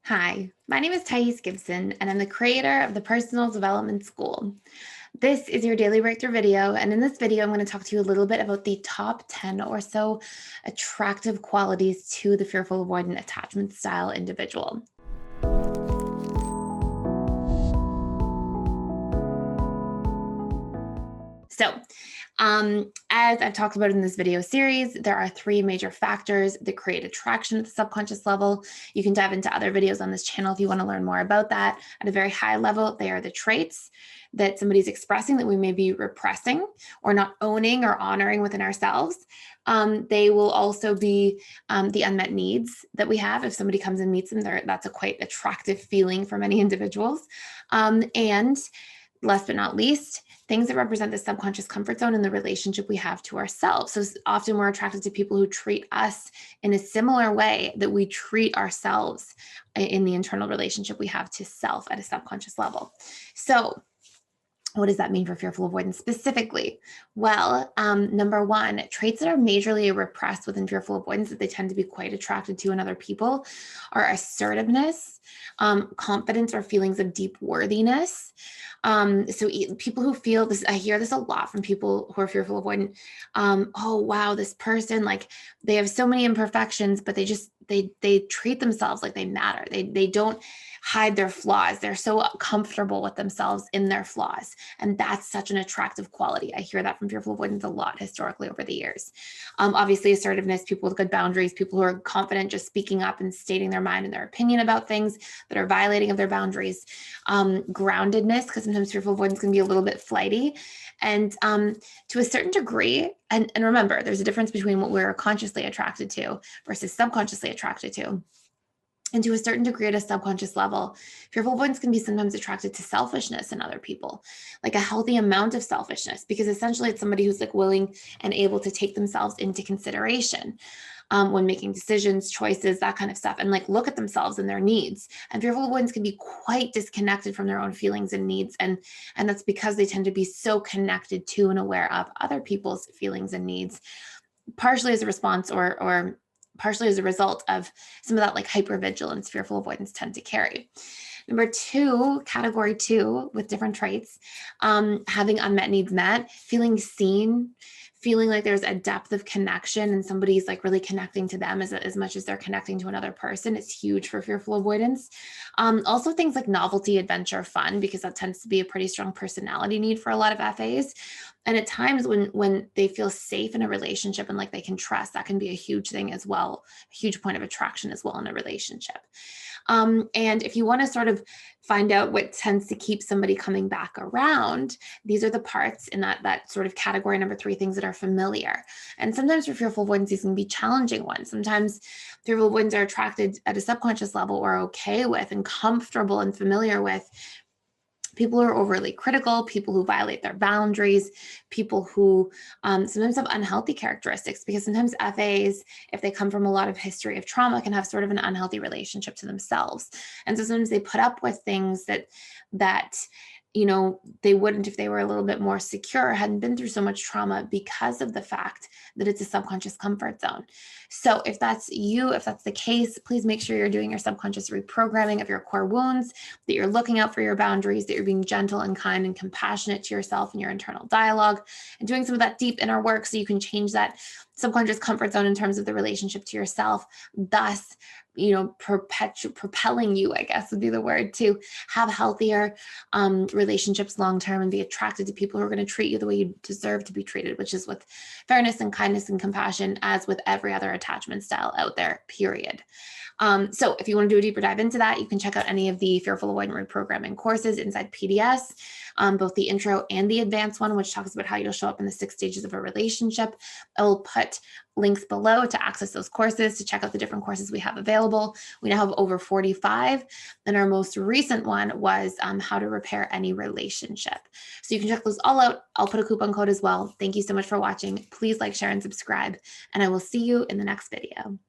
Hi, my name is Gibson, and I'm the creator of the Personal Development School. This is your daily breakthrough video, and in this video, I'm going to talk to you a little bit about the top 10 or so attractive qualities to the fearful avoidant attachment style individual. So, as I've talked about in this video series, there are three major factors that create attraction at the subconscious level. You can dive into other videos on this channel if you want to learn more about that. At a very high level, they are the traits that somebody's expressing that we may be repressing or not owning or honoring within ourselves. They will also be the unmet needs that we have. If somebody comes and meets them, that's a quite attractive feeling for many individuals. And last but not least, things that represent the subconscious comfort zone and the relationship we have to ourselves. So often we're attracted to people who treat us in a similar way that we treat ourselves in the internal relationship we have to self at a subconscious level. So what does that mean for fearful avoidance specifically? Well, number one, traits that are majorly repressed within fearful avoidance that they tend to be quite attracted to in other people are assertiveness, confidence, or feelings of deep worthiness. People who feel this, I hear this a lot from people who are fearful avoidant. Oh, wow, this person, like they have so many imperfections, but they treat themselves like they matter. They don't hide their flaws. They're so comfortable with themselves in their flaws. And that's such an attractive quality. I hear that from fearful avoidance a lot historically over the years. Obviously, assertiveness, people with good boundaries, people who are confident just speaking up and stating their mind and their opinion about things that are violating of their boundaries. Groundedness, because sometimes fearful avoidance can be a little bit flighty. And to a certain degree, and remember, there's a difference between what we're consciously attracted to versus subconsciously attracted to. And to a certain degree, at a subconscious level, fearful avoidance can be sometimes attracted to selfishness in other people, like a healthy amount of selfishness, because essentially it's somebody who's like willing and able to take themselves into consideration when making decisions, choices, that kind of stuff, and like look at themselves and their needs. And fearful avoidance can be quite disconnected from their own feelings and needs, and that's because they tend to be so connected to and aware of other people's feelings and needs, partially as a response or partially as a result of some of that like hypervigilance fearful avoidance tend to carry. Number two, category two, with different traits, having unmet needs met, feeling seen, feeling like there's a depth of connection and somebody's like really connecting to them as much as they're connecting to another person is huge for fearful avoidance. Also things like novelty, adventure, fun, because that tends to be a pretty strong personality need for a lot of FAs. And at times when they feel safe in a relationship and like they can trust, that can be a huge thing as well, a huge point of attraction as well in a relationship. And if you want to sort of find out what tends to keep somebody coming back around, these are the parts in that sort of category number three, things that are familiar. And sometimes for fearful avoidance, these can be challenging ones. Sometimes fearful avoidance are attracted at a subconscious level or okay with and comfortable and familiar with people who are overly critical, people who violate their boundaries, people who sometimes have unhealthy characteristics, because sometimes FAs, if they come from a lot of history of trauma, can have sort of an unhealthy relationship to themselves. And so sometimes they put up with things that they wouldn't if they were a little bit more secure, hadn't been through so much trauma, because of the fact that it's a subconscious comfort zone. So if that's you, if that's the case, please make sure you're doing your subconscious reprogramming of your core wounds, that you're looking out for your boundaries, that you're being gentle and kind and compassionate to yourself and your internal dialogue, and doing some of that deep inner work so you can change that subconscious comfort zone in terms of the relationship to yourself, thus propelling you, I guess would be the word, to have healthier relationships long-term and be attracted to people who are going to treat you the way you deserve to be treated, which is with fairness and kindness and compassion, as with every other attachment style out there, period. So if you want to do a deeper dive into that, you can check out any of the Fearful Avoidant Reprogramming courses inside PDS, both the intro and the advanced one, which talks about how you'll show up in the 6 stages of a relationship. I will put links below to access those courses, to check out the different courses we have available. We now have over 45, and our most recent one was how to repair any relationship. So you can check those all out. I'll put a coupon code as well. Thank you so much for watching. Please like, share, and subscribe, and I will see you in the next video.